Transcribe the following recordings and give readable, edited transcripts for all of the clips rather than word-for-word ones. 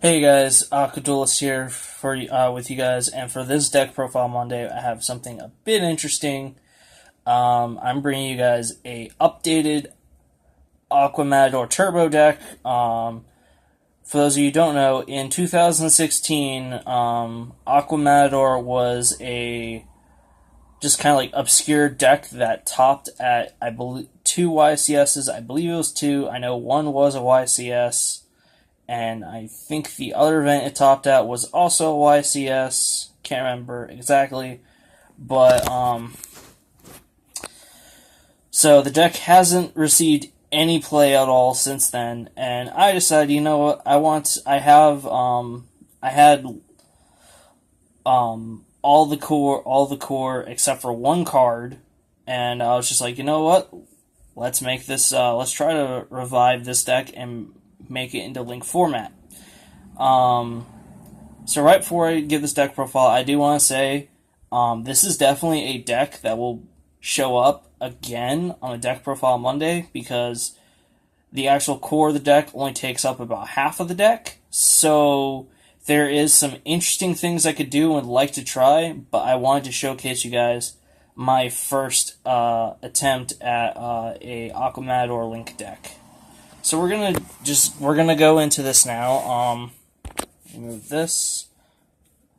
Hey guys, Aqua Duelist here for with you guys, and for this deck profile Monday, I have something a bit interesting. I'm bringing you guys a updated Aqua Madoor Turbo deck. For those of you who don't know, in 2016, Aqua Madoor was a just kind of like obscure deck that topped at, I believe, two YCSs. I believe it was two. I know one was a YCS. And I think the other event it topped at was also a YCS. Can't remember exactly, but so the deck hasn't received any play at all since then, and I decided, you know what, I had all the core except for one card, and I was just like, you know what, let's make this, let's try to revive this deck and make it into Link format. So right before I give this deck profile, I do want to say this is definitely a deck that will show up again on a deck profile Monday because the actual core of the deck only takes up about half of the deck. So there is some interesting things I could do and would like to try, but I wanted to showcase you guys my first attempt at a Aqua Madoor Link deck. So we're gonna go into this now. Move this.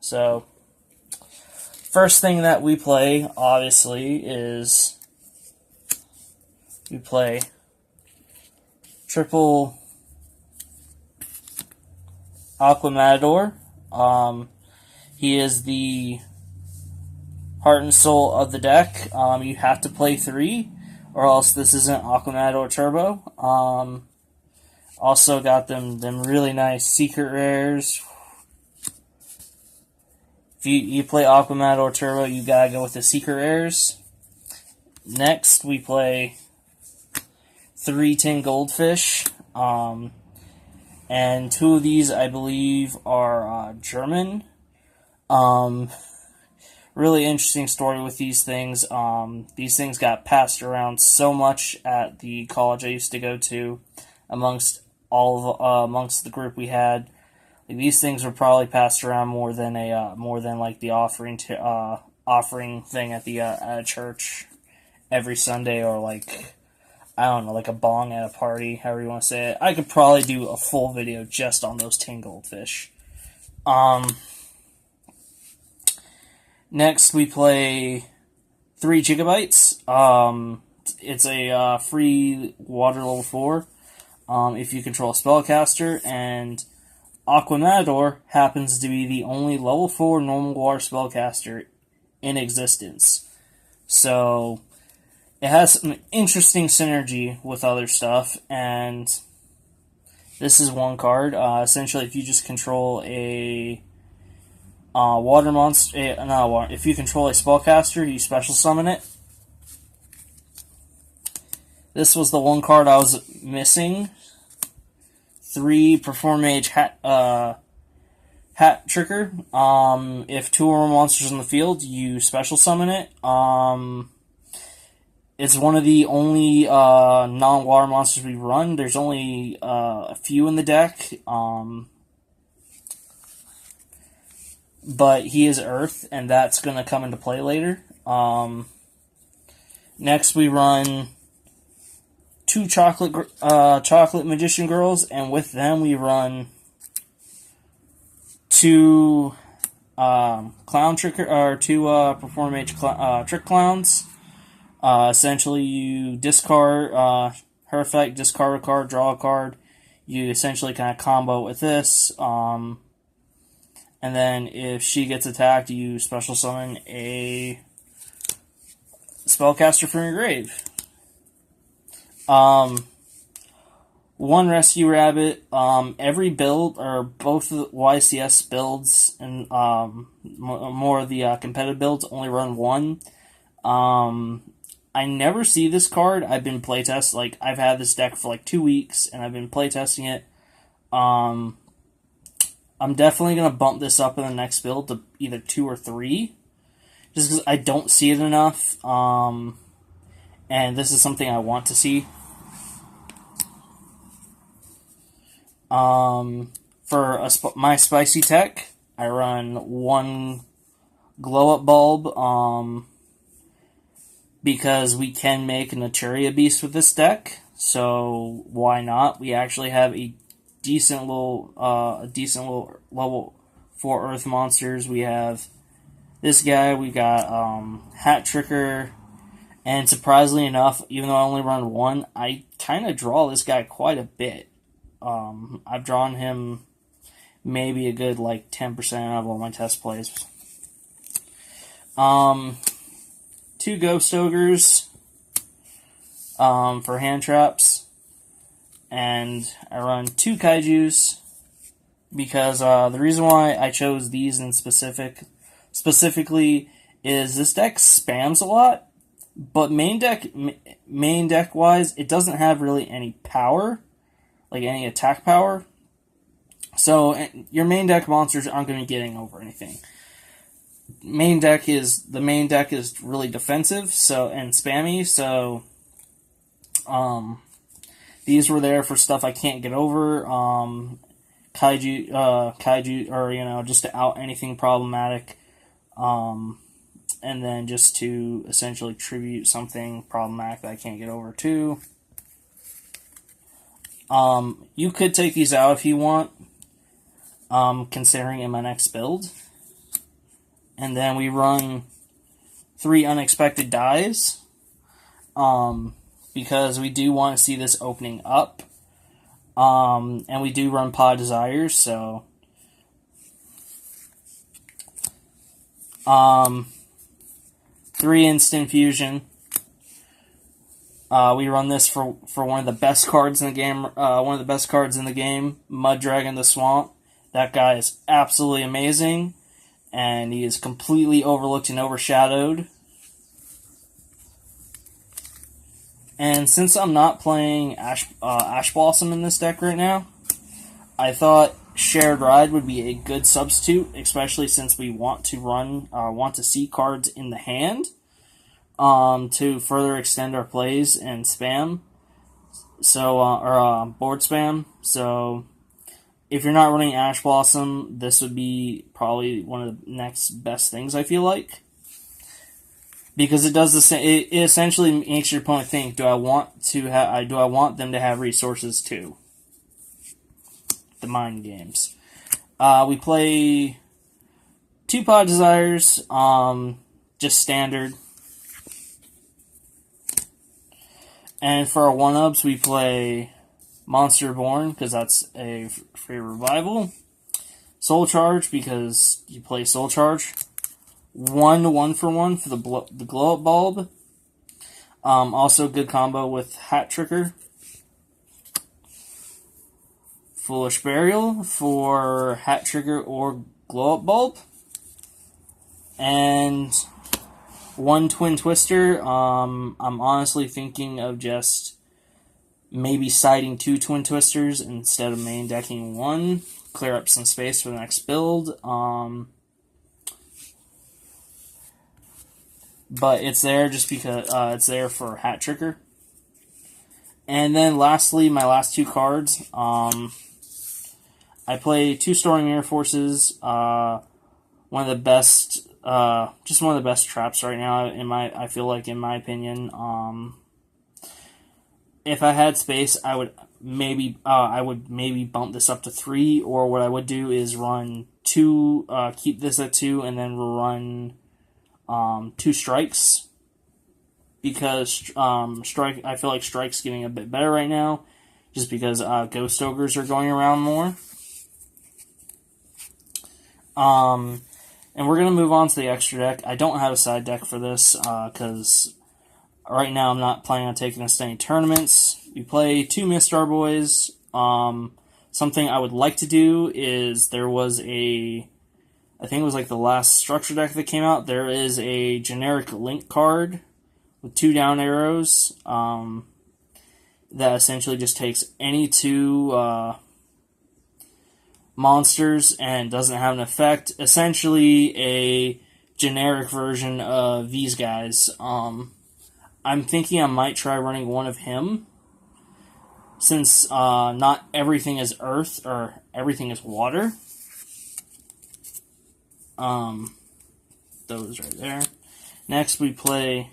So first thing that we play, obviously, is we play triple Aqua Madoor. He is the heart and soul of the deck. You have to play 3, or else this isn't Aqua Madoor Turbo. Also got them really nice secret rares. If you play Aqua Madoor Turbo, you gotta go with the secret rares. Next, we play 3 tin goldfish. And 2 of these, I believe, are German. Really interesting story with these things. These things got passed around so much at the college I used to go to, amongst the group we had. Like, these things were probably passed around more than like the offering thing at the at a church every Sunday, or like, I don't know, like a bong at a party, however you want to say it. I could probably do a full video just on those tin goldfish. Next we play 3 gigabytes. It's a free water level 4. If you control a spellcaster, and Aqua Madoor happens to be the only level 4 normal water spellcaster in existence. So it has some interesting synergy with other stuff, and this is one card. Essentially, if you just control a water monster, if you control a spellcaster, you special summon it. This was the one card I was missing. 3 Perform Mage Hat Trigger. If 2 or more monsters in the field, you special summon it. It's one of the only non-water monsters we run. There's only a few in the deck. But he is Earth, and that's going to come into play later. Next, we run 2 chocolate magician girls, and with them we run 2 clown trick, or 2 perform mage trick clowns. Essentially, you discard her effect, discard a card, draw a card. You essentially kind of combo with this. And then if she gets attacked, you special summon a spellcaster from your grave. 1 rescue rabbit. Every build, or both of the YCS builds and more of the competitive builds, only run 1. I never see this card. I've been playtesting, like, I've had this deck for like 2 weeks, and I've been playtesting it. I'm definitely going to bump this up in the next build to either 2 or 3, just because I don't see it enough, and this is something I want to see. For my spicy tech, I run one glow up bulb, because we can make an Naturia Beast with this deck, so why not? We actually have a decent little level 4 Earth monsters. We have this guy, we got Hat Tricker, and surprisingly enough, even though I only run one, I kind of draw this guy quite a bit. I've drawn him maybe a good like 10% of all my test plays. 2 Ghost Ogres for hand traps, and I run 2 Kaijus because the reason why I chose these in specifically is this deck spams a lot, but main deck wise, it doesn't have really any power, like any attack power. So your main deck monsters aren't going to be getting over anything. The main deck is really defensive, and spammy. So these were there for stuff I can't get over. Kaiju, or just to out anything problematic. And then just to essentially tribute something problematic that I can't get over too. You could take these out if you want, considering in my next build. And then we run 3 unexpected dies, because we do want to see this opening up. And we do run Pod Desires, so 3 instant fusion. We run this for one of the best cards in the game. Mud Dragon the Swamp. That guy is absolutely amazing, and he is completely overlooked and overshadowed. And since I'm not playing Ash Blossom in this deck right now, I thought Shared Ride would be a good substitute, especially since we want to see cards in the hand, to further extend our plays and spam. So, board spam. So, if you're not running Ash Blossom, this would be probably one of the next best things, I feel like. Because it does the same. It essentially makes your opponent think: do I want them to have resources too? The mind games. We play 2 Pod Desires, just standard. And for our 1-ups, we play Monster Born, because that's a free revival. Soul Charge, because you play Soul Charge. 1 for the glow up bulb. Also good combo with Hat Tricker. Foolish Burial for Hat Tricker or glow up bulb. And 1 Twin Twister. I'm honestly thinking of just maybe siding 2 Twin Twisters instead of main decking 1. Clear up some space for the next build. But it's there just because it's there for Hat Tricker. And then lastly, my last 2 cards. I play 2 Storing Mirror Forces. One of the best, just one of the best traps right now. I feel like, in my opinion. If I had space, I would maybe bump this up to 3. Or what I would do is run 2, keep this at 2, and then run 2 strikes, because I feel like strike's getting a bit better right now, just because Ghost Ogres are going around more. And we're gonna move on to the extra deck. I don't have a side deck for this, because right now I'm not planning on taking us to any tournaments. We play 2 Mistar Boys. Something I would like to do is, there was I think it was like the last structure deck that came out. There is a generic Link card with 2 down arrows, that essentially just takes any 2 monsters and doesn't have an effect. Essentially a generic version of these guys. I'm thinking I might try running one of him, since not everything is earth or everything is water. Those right there. Next we play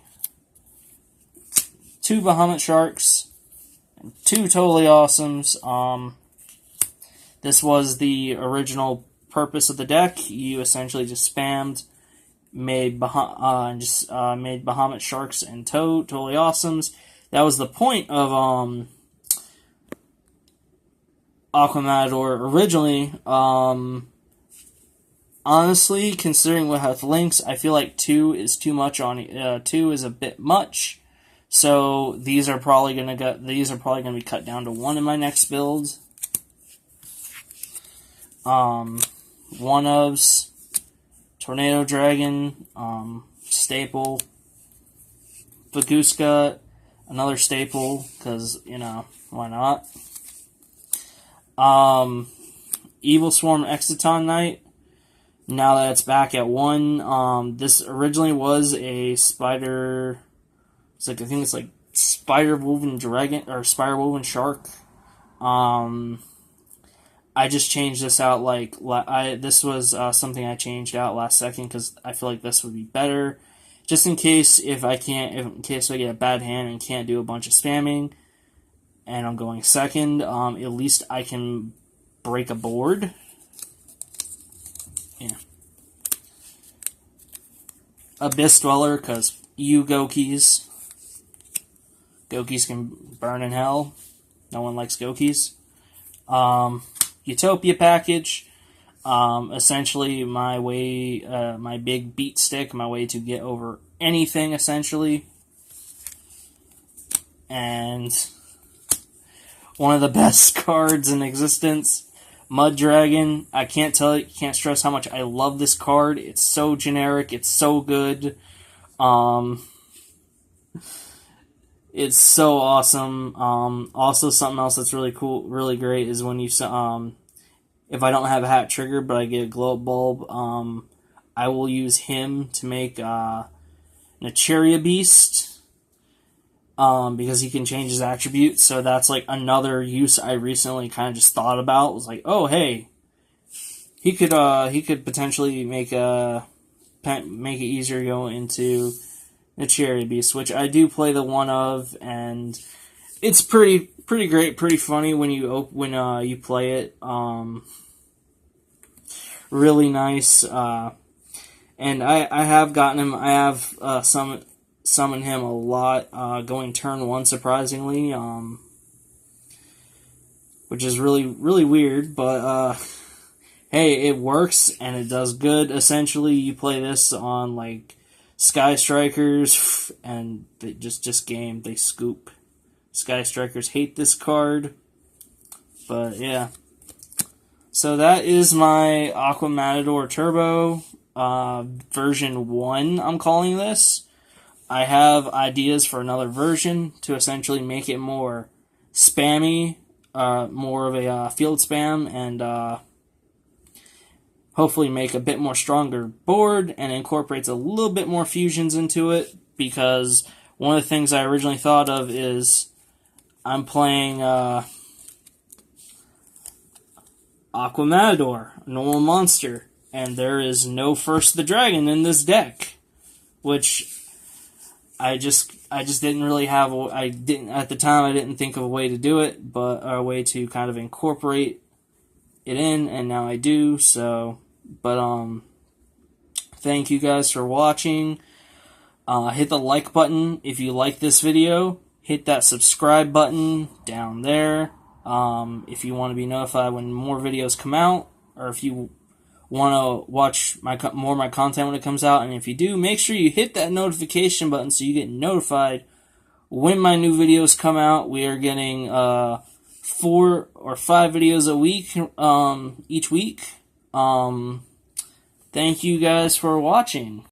2 Bahamut Sharks and 2 Totally Awesomes. This was the original purpose of the deck. You essentially just spammed, made Bahamut Sharks and Totally Awesomes. That was the point of Aqua Madoor originally. Honestly, considering what has links, I feel like 2 is too much on 2 is a bit much. So these are probably gonna be cut down to 1 in my next build. One ofs, Tornado Dragon, staple, Baguska, another staple, because, you know, why not? Evil Swarm Exciton Knight, now that it's back at 1, this originally was a spider, I think it's like Spider-Woven Dragon, or Spider-Woven Shark. I just changed this out, this was something I changed out last second, because I feel like this would be better. Just in case in case I get a bad hand and can't do a bunch of spamming, and I'm going second, at least I can break a board. Yeah. Abyss Dweller, because you Gokis. Gokis can burn in hell. No one likes Gokis. Utopia package. Essentially my way, my big beat stick, my way to get over anything, essentially. And one of the best cards in existence, Mud Dragon. I can't stress how much I love this card. It's so generic, it's so good. It's so awesome. Also, something else that's really cool, really great, is when you, if I don't have a hat trigger, but I get a glow up bulb, I will use him to make Nacheria Beast, because he can change his attributes. So that's like another use I recently kind of just thought about. It was like, oh hey, he could potentially make it easier to go into the Cherry Beast, which I do play the 1 of, and it's pretty great, pretty funny when you play it. Really nice, and I have gotten him. I have summoned him a lot, going turn 1 surprisingly, which is really weird, but hey, it works and it does good. Essentially, you play this on like Sky Strikers, and they just game, they scoop. Sky Strikers hate this card, but yeah. So that is my Aqua Madoor Turbo, version 1, I'm calling this. I have ideas for another version to essentially make it more spammy, more of a field spam, and hopefully make a bit more stronger board and incorporates a little bit more fusions into it, because one of the things I originally thought of is I'm playing Aqua Madoor, a normal monster, and there is no First the Dragon in this deck, which I just didn't really have. At the time I didn't think of a way to do it, but a way to kind of incorporate it in, and now I do. So, but thank you guys for watching. Hit the like button if you like this video. Hit that subscribe button down there if you want to be notified when more videos come out, or if you want to watch more of my content when it comes out. And if you do, make sure you hit that notification button so you get notified when my new videos come out. We are getting 4 or 5 videos a week, each week. Thank you guys for watching.